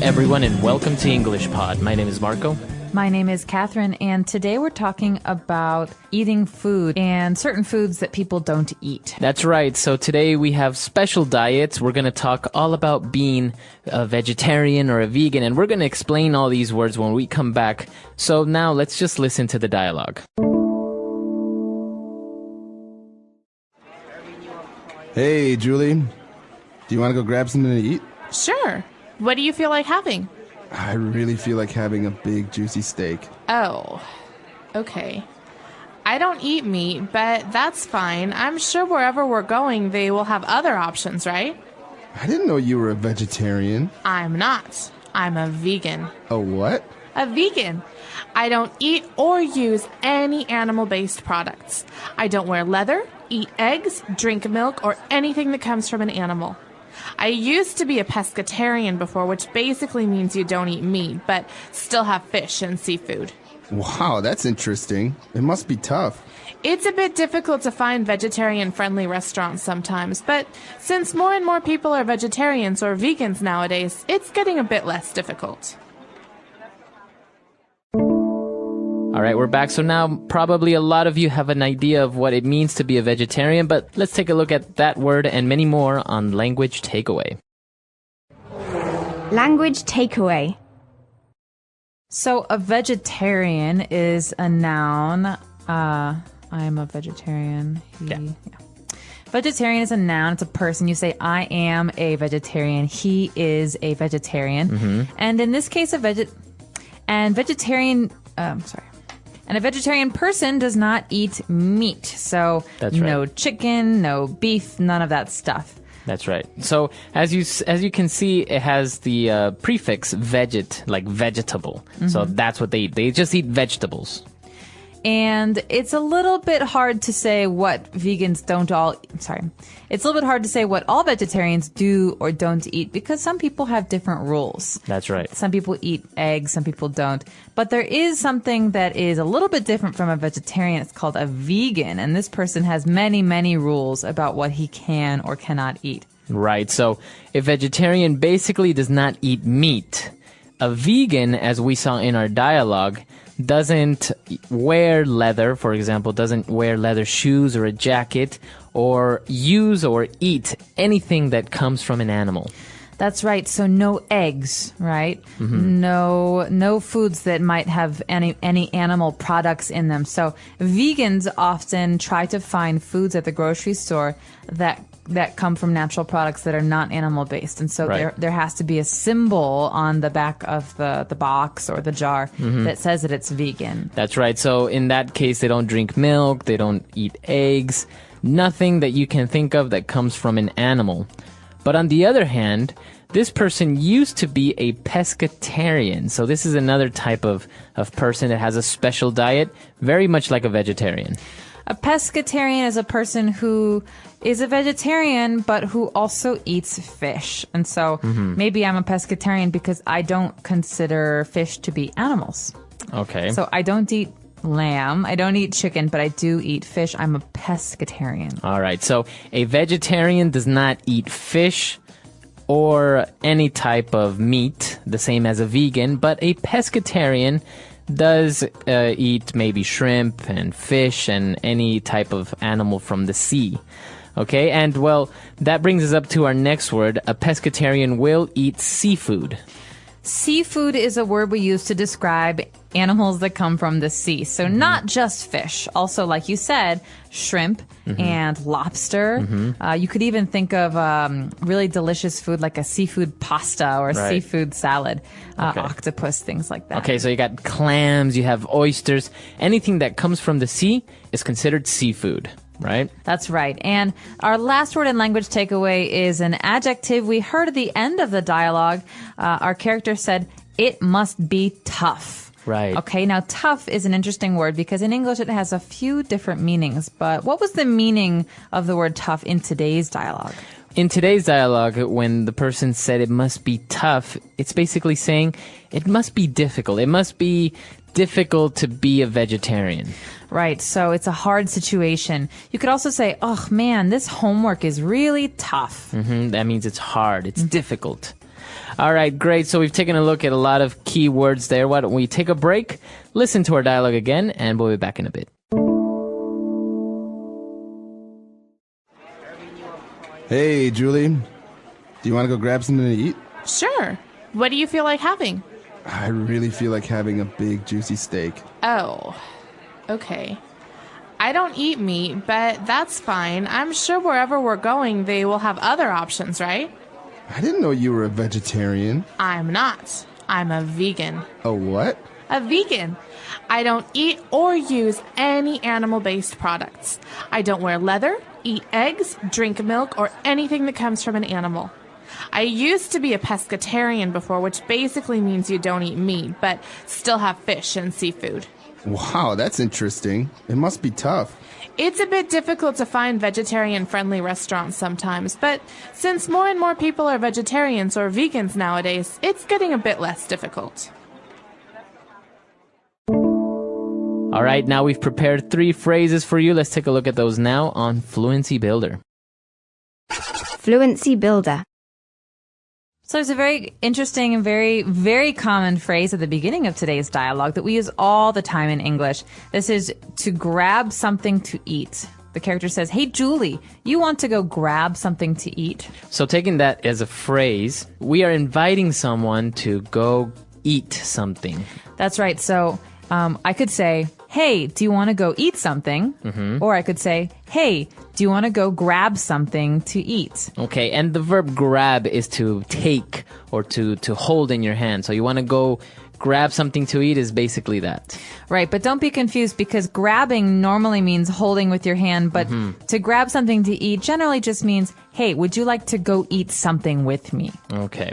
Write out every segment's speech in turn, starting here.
Everyone, and welcome to English Pod. My name is Marco. My name is Catherine, and today we're talking about eating food and certain foods that people don't eat. That's right. So today we have special diets. We're going to talk all about being a vegetarian or a vegan, and we're going to explain all these words when we come back. So now let's just listen to the dialogue. Hey, Julie. Do you want to go grab something to eat? Sure. What do you feel like having? I really feel like having a big, juicy steak. Oh, okay. I don't eat meat, but that's fine. I'm sure wherever we're going, they will have other options, right? I didn't know you were a vegetarian. I'm not. I'm a vegan. A what? A vegan. I don't eat or use any animal-based products. I don't wear leather, eat eggs, drink milk, or anything that comes from an animal. I used to be a pescatarian before, which basically means you don't eat meat, but still have fish and seafood. Wow, that's interesting. It must be tough. It's a bit difficult to find vegetarian-friendly restaurants sometimes, but since more and more people are vegetarians or vegans nowadays, it's getting a bit less difficult. All right, we're back. So now probably a lot of you have an idea of what it means to be a vegetarian, but let's take a look at that word and many more on Language Takeaway. Language Takeaway. So a vegetarian is a noun. I'm a vegetarian. Yeah. Vegetarian is a noun. It's a person. You say, I am a vegetarian. He is a vegetarian. Mm-hmm. And in this case, a vegetarian person does not eat meat. So That's right. No chicken, no beef, none of that stuff. That's right. So as you can see, it has the prefix veget, like vegetable. Mm-hmm. So that's what they eat. They just eat vegetables. And it's a little bit hard to say what It's a little bit hard to say what all vegetarians do or don't eat because some people have different rules. That's right. Some people eat eggs, some people don't. But there is something that is a little bit different from a vegetarian. It's called a vegan. And this person has many, many rules about what he can or cannot eat. Right. So a vegetarian basically does not eat meat. A vegan, as we saw in our dialogue, doesn't wear leather, for example, doesn't wear leather shoes or a jacket, or use or eat anything that comes from an animal. That's right. So no eggs, right? Mm-hmm. No foods that might have any animal products in them. So vegans often try to find foods at the grocery store that come from natural products that are not animal based. And so right. there has to be a symbol on the back of the box or the jar mm-hmm. that says that it's vegan. That's right. So in that case, they don't drink milk, they don't eat eggs, nothing that you can think of that comes from an animal. But on the other hand, this person used to be a pescatarian. So this is another type of person that has a special diet, very much like a vegetarian. A pescatarian is a person who is a vegetarian, but who also eats fish. And so maybe I'm a pescatarian because I don't consider fish to be animals. Okay. So I don't eat lamb, I don't eat chicken, but I do eat fish. I'm a pescatarian. All right. So a vegetarian does not eat fish or any type of meat, the same as a vegan, but a pescatarian does eat maybe shrimp and fish and any type of animal from the sea. Okay, and well, that brings us up to our next word. A pescatarian will eat seafood. Seafood is a word we use to describe animals that come from the sea. So not just fish. Also, like you said, shrimp and lobster. You could even think of really delicious food like a seafood pasta or Right. seafood salad, Okay. octopus, things like that. Okay, so you got clams, you have oysters. Anything that comes from the sea is considered seafood, right? That's right. And our last word in language takeaway is an adjective we heard at the end of the dialogue. Our character said, it must be tough. Right. Okay, now tough is an interesting word because in English it has a few different meanings. But what was the meaning of the word tough in today's dialogue? In today's dialogue, when the person said it must be tough, it's basically saying it must be difficult. It must be difficult to be a vegetarian. Right, so it's a hard situation. You could also say, oh man, this homework is really tough. That means it's hard, it's difficult. All right, great. So we've taken a look at a lot of key words there. Why don't we take a break, listen to our dialogue again, and we'll be back in a bit. Hey, Julie. Do you want to go grab something to eat? Sure. What do you feel like having? I really feel like having a big, juicy steak. Oh, okay. I don't eat meat, but that's fine. I'm sure wherever we're going, they will have other options, right? I didn't know you were a vegetarian. I'm not. I'm a vegan. A what? A vegan. I don't eat or use any animal-based products. I don't wear leather, eat eggs, drink milk, or anything that comes from an animal. I used to be a pescatarian before, which basically means you don't eat meat, but still have fish and seafood. Wow, that's interesting. It must be tough. It's a bit difficult to find vegetarian-friendly restaurants sometimes, but since more and more people are vegetarians or vegans nowadays, it's getting a bit less difficult. All right, now we've prepared 3 phrases for you. Let's take a look at those now on Fluency Builder. Fluency Builder. So there's a very interesting and very, very common phrase at the beginning of today's dialogue that we use all the time in English. This is to grab something to eat. The character says, "Hey, Julie, you want to go grab something to eat?" So taking that as a phrase, we are inviting someone to go eat something. That's right. So I could say, "Hey, do you want to go eat something?" Mm-hmm. Or I could say, "Hey, do you want to go grab something to eat?" Okay, and the verb grab is to take or to hold in your hand. So you want to go grab something to eat is basically that. Right, but don't be confused because grabbing normally means holding with your hand, but to grab something to eat generally just means, "Hey, would you like to go eat something with me?" Okay.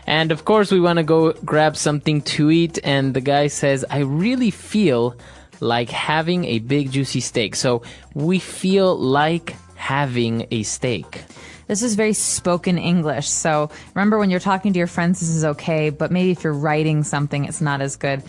And of course we want to go grab something to eat, and the guy says, "I really feel like having a big juicy steak." So we feel like having a steak. This is very spoken English. So remember when you're talking to your friends, this is okay. But maybe if you're writing something, it's not as good.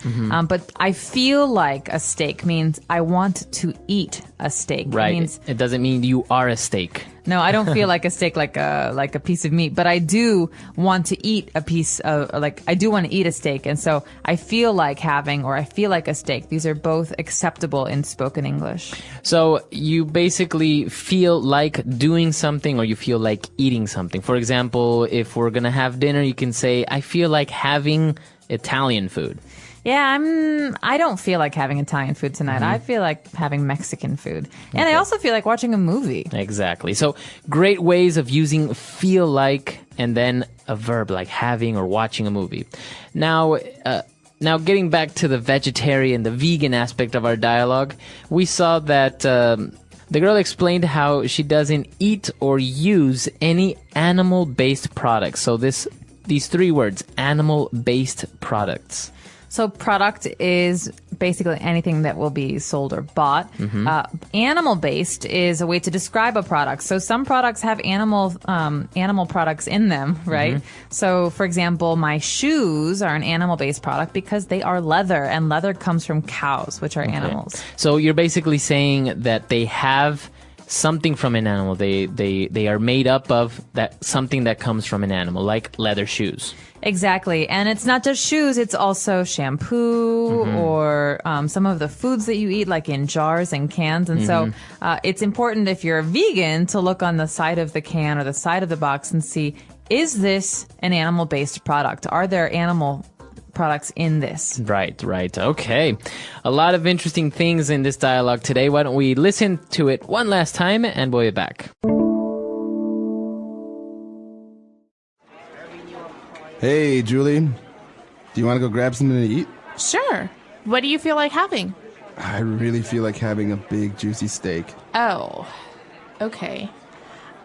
But I feel like a steak means I want to eat a steak. Right. It means, it doesn't mean you are a steak. no, I don't feel like a steak, like a piece of meat. But I do want to eat a piece of, I do want to eat a steak. And so I feel like having, or I feel like a steak. These are both acceptable in spoken English. So you basically feel like doing something or you feel like eating something. For example, if we're going to have dinner, you can say, "I feel like having Italian food." Yeah, I don't feel like having Italian food tonight. I feel like having Mexican food. And I also feel like watching a movie. Exactly. So great ways of using feel like and then a verb like having or watching a movie. Now getting back to the vegetarian, the vegan aspect of our dialogue, we saw that the girl explained how she doesn't eat or use any animal-based products. So these 3 words, animal-based products. So product is basically anything that will be sold or bought. Animal-based is a way to describe a product. So some products have animal products in them, right? So, for example, my shoes are an animal-based product because they are leather, and leather comes from cows, which are animals. So you're basically saying that they have something from an animal. They are made up of that something that comes from an animal, like leather shoes. Exactly. And it's not just shoes, it's also shampoo or some of the foods that you eat, like in jars and cans. And so it's important if you're a vegan to look on the side of the can or the side of the box and see, is this an animal-based product? Are there animal products in this? Right. Okay. A lot of interesting things in this dialogue today. Why don't we listen to it one last time and we'll be back. Hey, Julie. Do you want to go grab something to eat? Sure. What do you feel like having? I really feel like having a big, juicy steak. Oh, okay.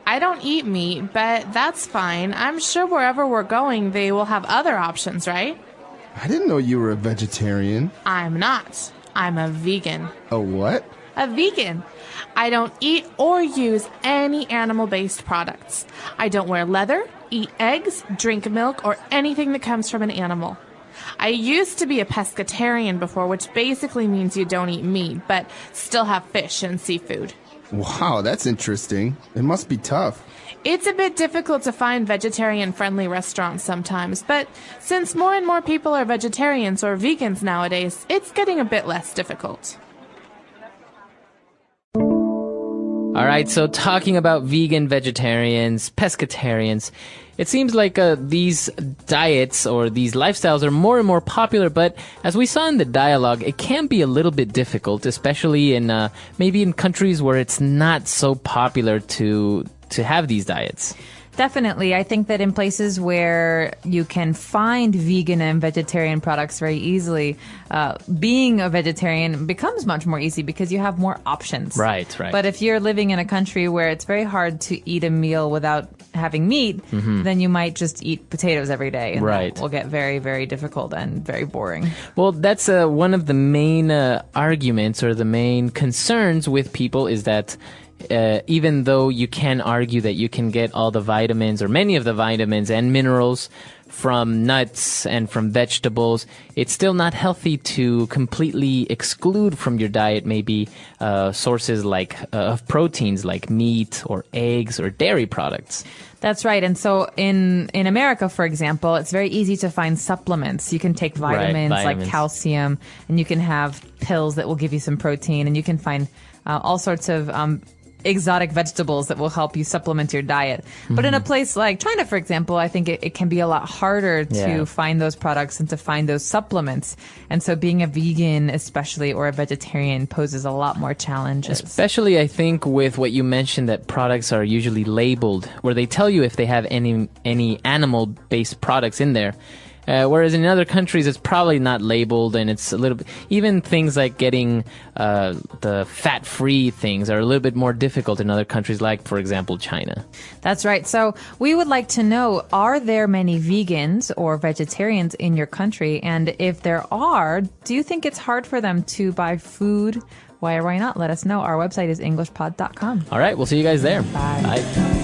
I don't eat meat, but that's fine. I'm sure wherever we're going, they will have other options, right? I didn't know you were a vegetarian. I'm not. I'm a vegan. A what? A vegan. I don't eat or use any animal-based products. I don't wear leather, eat eggs, drink milk, or anything that comes from an animal. I used to be a pescatarian before, which basically means you don't eat meat, but still have fish and seafood. Wow, that's interesting. It must be tough. It's a bit difficult to find vegetarian-friendly restaurants sometimes, but since more and more people are vegetarians or vegans nowadays, it's getting a bit less difficult. All right, so talking about vegan, vegetarians, pescatarians, it seems like these diets or these lifestyles are more and more popular, but as we saw in the dialogue, it can be a little bit difficult, especially in maybe in countries where it's not so popular to have these diets. Definitely. I think that in places where you can find vegan and vegetarian products very easily, being a vegetarian becomes much more easy because you have more options. Right. But if you're living in a country where it's very hard to eat a meal without having meat, then you might just eat potatoes every day. And Right. that will get very, very difficult and very boring. Well, that's one of the main arguments or the main concerns with people is that even though you can argue that you can get all the vitamins or many of the vitamins and minerals from nuts and from vegetables, it's still not healthy to completely exclude from your diet maybe sources like of proteins like meat or eggs or dairy products. That's right. And so in America, for example, it's very easy to find supplements. You can take vitamins like calcium, and you can have pills that will give you some protein, and you can find all sorts of exotic vegetables that will help you supplement your diet. But in a place like China, for example, I think it can be a lot harder to find those products and to find those supplements. And so being a vegan, especially, or a vegetarian poses a lot more challenges. Especially, I think, with what you mentioned that products are usually labeled, where they tell you if they have any animal-based products in there. Whereas in other countries, it's probably not labeled, and it's a little bit, even things like getting the fat-free things are a little bit more difficult in other countries, like, for example, China. That's right. So we would like to know, are there many vegans or vegetarians in your country? And if there are, do you think it's hard for them to buy food? Why or why not? Let us know. Our website is englishpod.com. All right, we'll see you guys there. Bye. Bye.